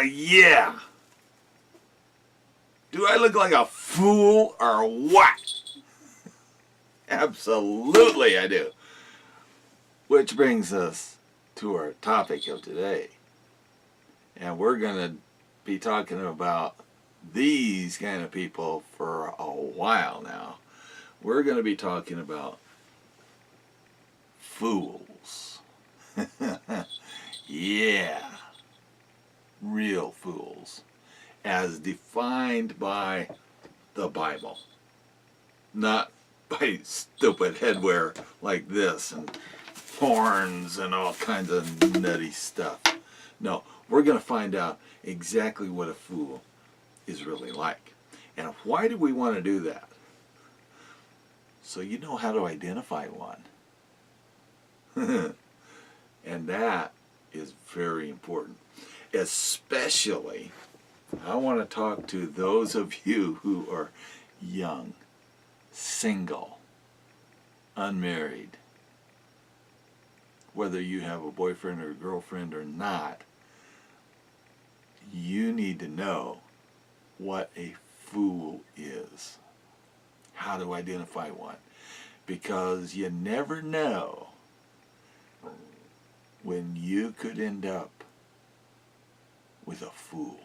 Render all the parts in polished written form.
Yeah. Do I look like a fool or what? Absolutely I do. Which brings us to our topic of today. And we're going to be talking about these kind of people for a while now. We're going to be talking about fools. Yeah. Real fools. As defined by the Bible. Not by stupid headwear like this and horns and all kinds of nutty stuff. No, we're going to find out exactly what a fool is really like. And why do we want to do that? So you know how to identify one. And that is very important. Especially, I want to talk to those of you who are young, single, unmarried. Whether you have a boyfriend or a girlfriend or not, you need to know what a fool is. How to identify one. Because you never know when you could end up with a fool.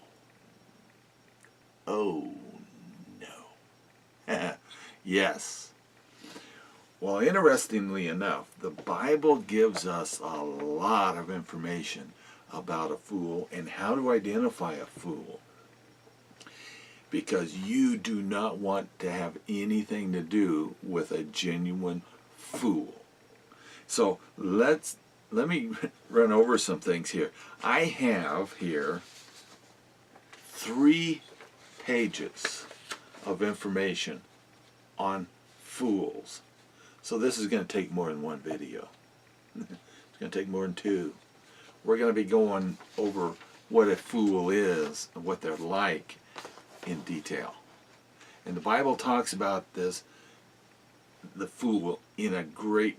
Oh no. Yes. Well, interestingly enough, the Bible gives us a lot of information about a fool and how to identify a fool. Because you do not want to have anything to do with a genuine fool. So let me run over some things here. I have here 3 pages of information on fools. So this is going to take more than one video. It's going to take more than 2. We're going to be going over what a fool is and what they're like in detail. And the Bible talks about this, the fool, in a great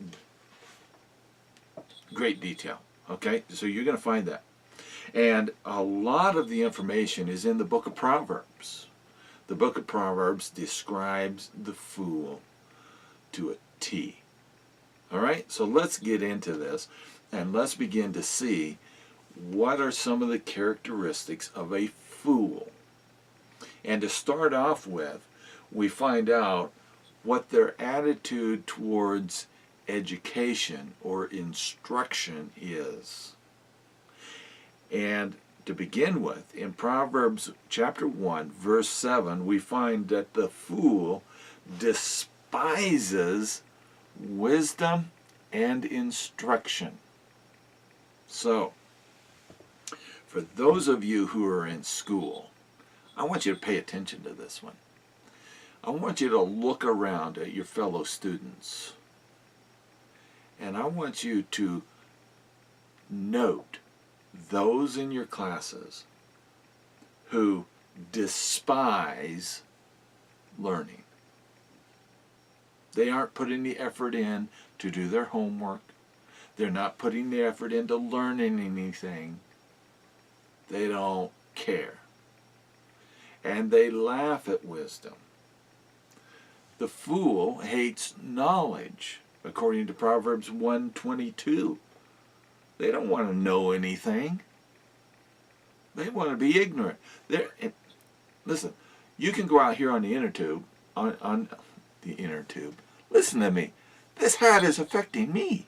detail. Okay? So you're going to find that. And a lot of the information is in the book of Proverbs. The book of Proverbs describes the fool to a T. All right? So let's get into this and let's begin to see what are some of the characteristics of a fool. And to start off with, we find out what their attitude towards education or instruction is. And to begin with, in Proverbs chapter 1, verse 7, we find that the fool despises wisdom and instruction. So, for those of you who are in school, I want you to pay attention to this one. I want you to look around at your fellow students. And I want you to note those in your classes who despise learning. They aren't putting the effort in to do their homework. They're not putting the effort into learning anything. They don't care. And they laugh at wisdom. The fool hates knowledge, according to Proverbs 1:22. They don't want to know anything. They want to be ignorant. Listen, you can go out here on the inner tube, on the inner tube. Listen to me. This hat is affecting me.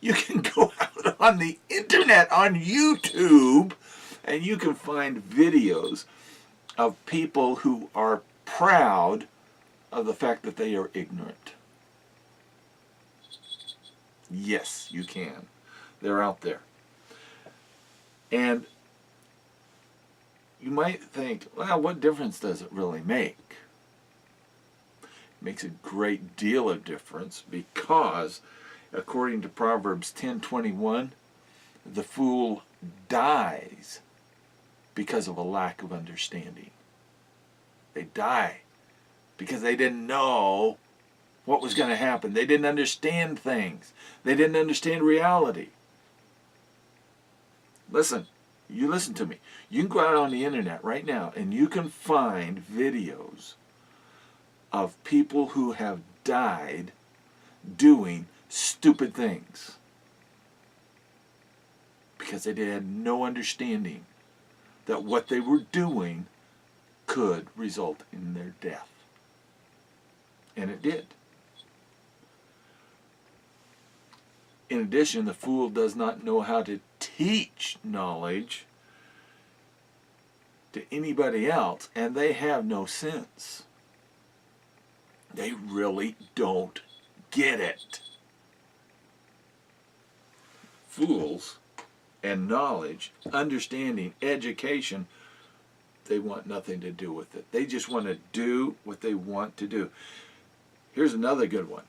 You can go out on the internet, on YouTube, and you can find videos of people who are proud of the fact that they are ignorant. Yes, you can. They're out there. And you might think, well, what difference does it really make? It makes a great deal of difference because, according to Proverbs 10:21, the fool dies because of a lack of understanding. They die because they didn't know what was going to happen. They didn't understand things. They didn't understand reality. Listen, You listen to me. You can go out on the internet right now and you can find videos of people who have died doing stupid things because they had no understanding that what they were doing could result in their death. And it did. In addition, the fool does not know how to teach knowledge to anybody else, and they have no sense. They really don't get it. Fools and knowledge, understanding, education, they want nothing to do with it. They just want to do what they want to do. Here's another good one.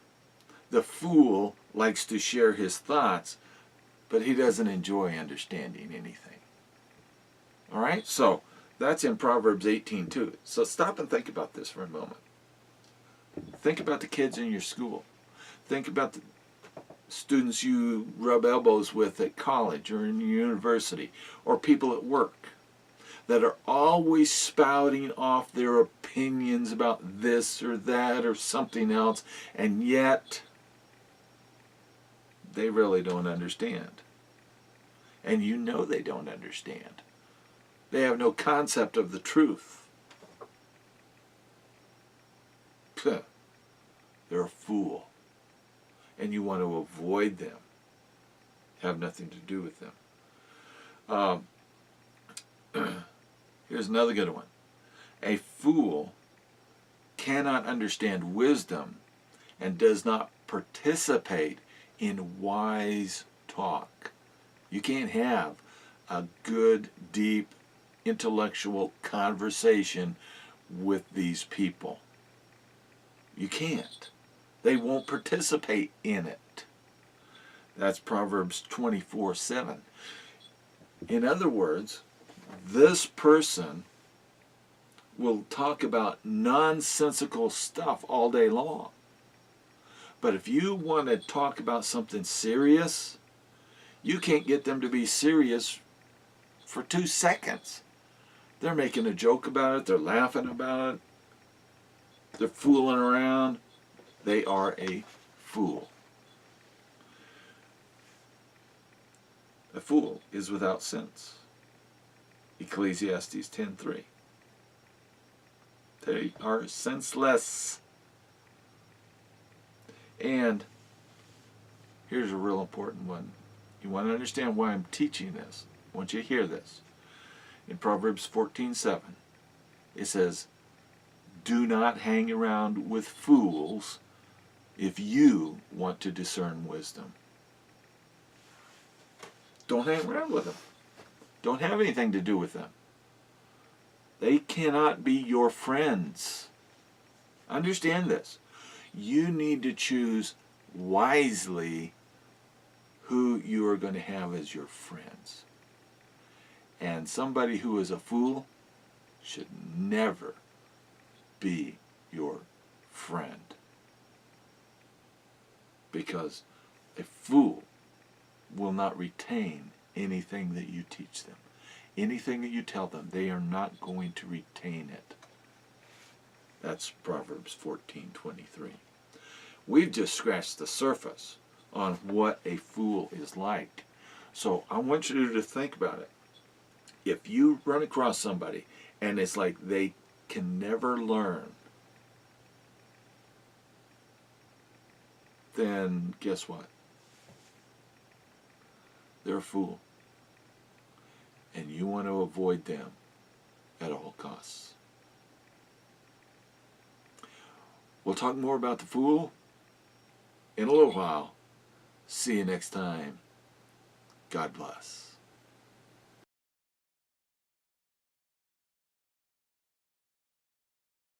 The fool likes to share his thoughts, but he doesn't enjoy understanding anything. All right? So that's in Proverbs 18:2. So stop and think about this for a moment. Think about the kids in your school. Think about the students you rub elbows with at college or in university, or people at work that are always spouting off their opinions about this or that or something else, and yet they really don't understand. And you know they don't understand. They have no concept of the truth. They're a fool. And you want to avoid them. Have nothing to do with them. Here's another good one. A fool cannot understand wisdom and does not participate in wise talk. You can't have a good, deep, intellectual conversation with these people. You can't. They won't participate in it. That's Proverbs 24:7. In other words, this person will talk about nonsensical stuff all day long. But if you want to talk about something serious, you can't get them to be serious for 2 seconds. They're making a joke about it. They're laughing about it. They're fooling around. They are a fool. A fool is without sense. Ecclesiastes 10:3. They are senseless. And here's a real important one. You want to understand why I'm teaching this. I want you to hear this. In Proverbs 14:7, it says, "Do not hang around with fools if you want to discern wisdom." Don't hang around with them. Don't have anything to do with them. They cannot be your friends. Understand this. You need to choose wisely who you are going to have as your friends. And somebody who is a fool should never be your friend. Because a fool will not retain anything that you teach them. Anything that you tell them, they are not going to retain it. That's Proverbs 14:23. We've just scratched the surface on what a fool is like. So I want you to think about it. If you run across somebody and it's like they can never learn, then guess what? They're a fool. And you want to avoid them at all costs. We'll talk more about the fool in a little while. See you next time. God bless.